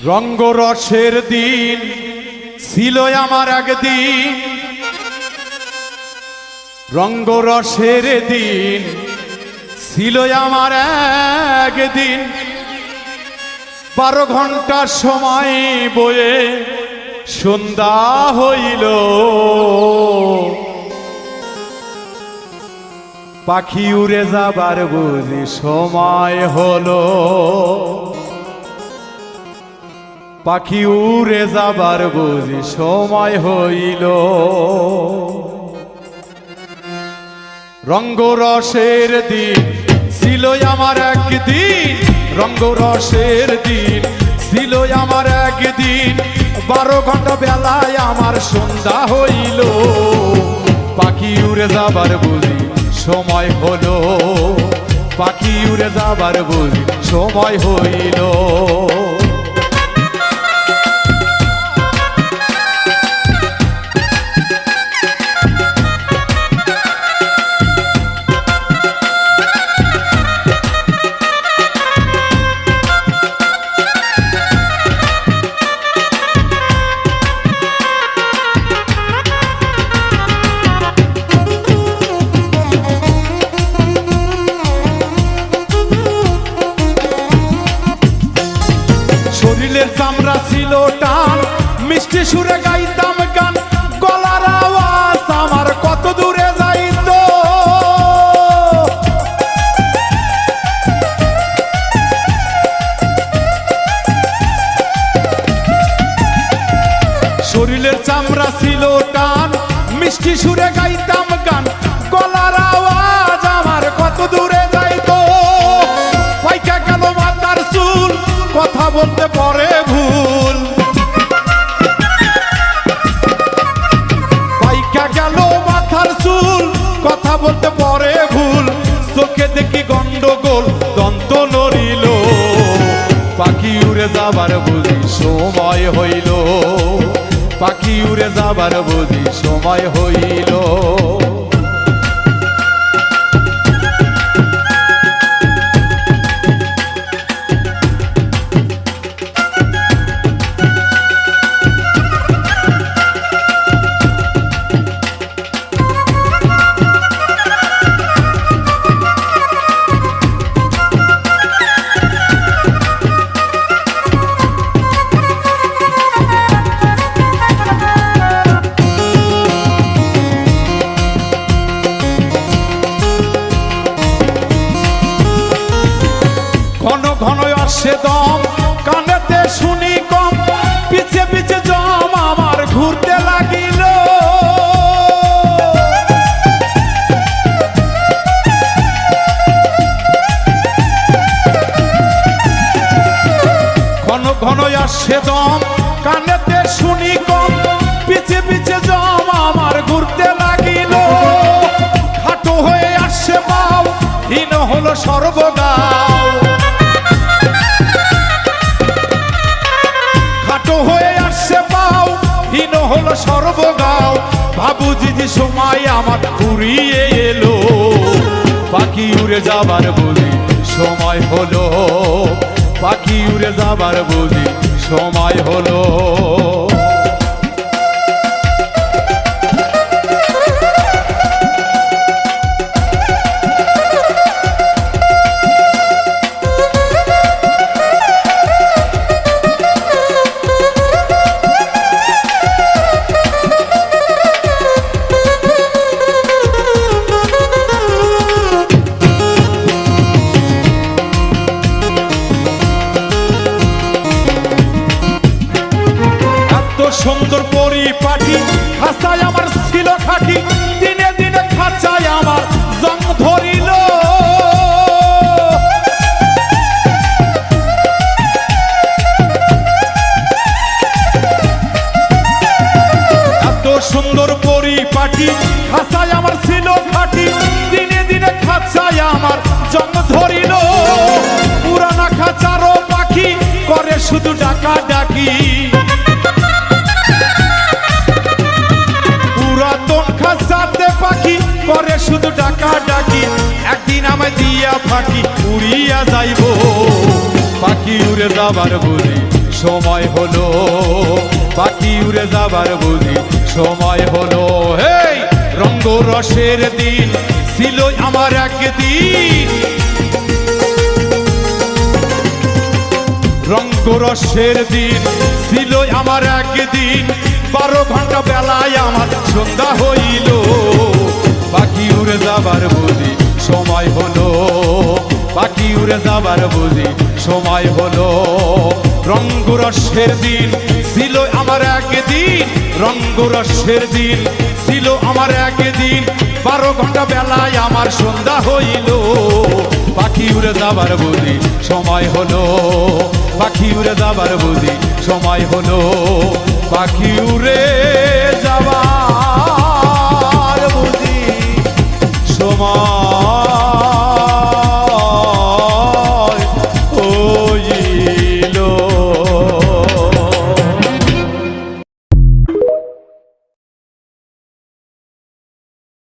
রঙ্গরসের দিন ছিল আমার একদিন, রঙ্গরসের দিন ছিল আমার একদিন। 12 ঘন্টা সময় বয়ে সন্ধ্যা হইল, পাখি উড়ে যাবার বুঝি সময় হলো, পাখি উড়ে যাবার বুঝি সময় হইল। রঙ্গরসের দিন ছিল আমার একদিন, রঙ্গরসের দিন ছিল আমার একদিন। 12 ঘন্টা বেলায় আমার সন্ধ্যা হইল, পাখি উড়ে যাবার বুঝি সময় হলো, পাখি উড়ে যাবার বুঝি সময় হইল। শরীরের চামড়া ছিল টান, মিষ্টি সুরে গাইতাম গান, গলার আওয়াজ আমার কত দূরে যাইত। শরীরের চামড়া ছিল টান, মিষ্টি সুরে গাইতাম গান, গলার আওয়াজ আমার কত দূরে যাইত। পাইকা গেল মাথার চুল, কথা বলতে পরে ভুল, পাইকা গেল মাথার চুল, কথা বলতে পরে ভুল। চোখে দেখি গন্ডগোল, দন্ত নড়িল, পাখি উড়ে যাবার বুঝি সময় হইল, পাখি উড়ে যাবার বুঝি সময় হইল। ঘন ঘন আসে দম, কানেতে শুনি কম, পিছে পিছে জম আমার ঘুরতে লাগিল। ঘন ঘন আসে দম, কানেতে শুনি কম, পিছে পিছে জম আমার ঘুরতে লাগিল। খাটো হয়ে আসে পাও, হীন হলো সর্বগাও, হয়ে আসছে পাও, হীন হলো সর্বগাও। ভাবুজি যে সময় আমার ফুরিয়ে এলো, পাখি উড়ে যাবার বুঝি সময় হলো, পাখি উড়ে যাবার বুঝি সময় হলো। সুন্দর পরিপাটি, খাঁচায় আমার ছিল খাটি, দিনে দিনে খাঁচায় আমার জং ধরিল। এত সুন্দর পরিপাটি, খাঁচায় আমার ছিল খাটি, দিনে দিনে খাঁচায় আমার জং ধরিল। পুরানা খাঁচারও পাখি করে শুধু ডাকা ডাকি, খাঁচাতে পাখি করে শুধু ডাকা ডাকি। একদিন আমায় দিয়া ফাঁকি উড়িয়া যাইব, পাখি উড়ে যাবার বুঝি সময় হলো, পাখি উড়ে যাবার বুঝি সময় হলো। হেই রঙ্গরসের দিন ছিল আমার একদিন, রঙ্গরসের দিন ছিল আমার একদিন, 12 ঘন্টা বেলায় আমার সন্ধ্যা হইল, পাখি উড়ে যাবার বুঝি সময় হলো, পাখি উড়ে যাবার বুঝি সময় হলো। রঙ্গরসের দিন ছিল আমার একদিন, রঙ্গরসের দিন ছিল আমার একদিন, 12 ঘন্টা বেলায় আমার সন্ধ্যা হইল, পাখি উড়ে যাবার বুঝি সময় হলো, পাখি উড়ে যাবার বুঝি সময় হলো, পাখি উড়ে যাবার বুঝি সময়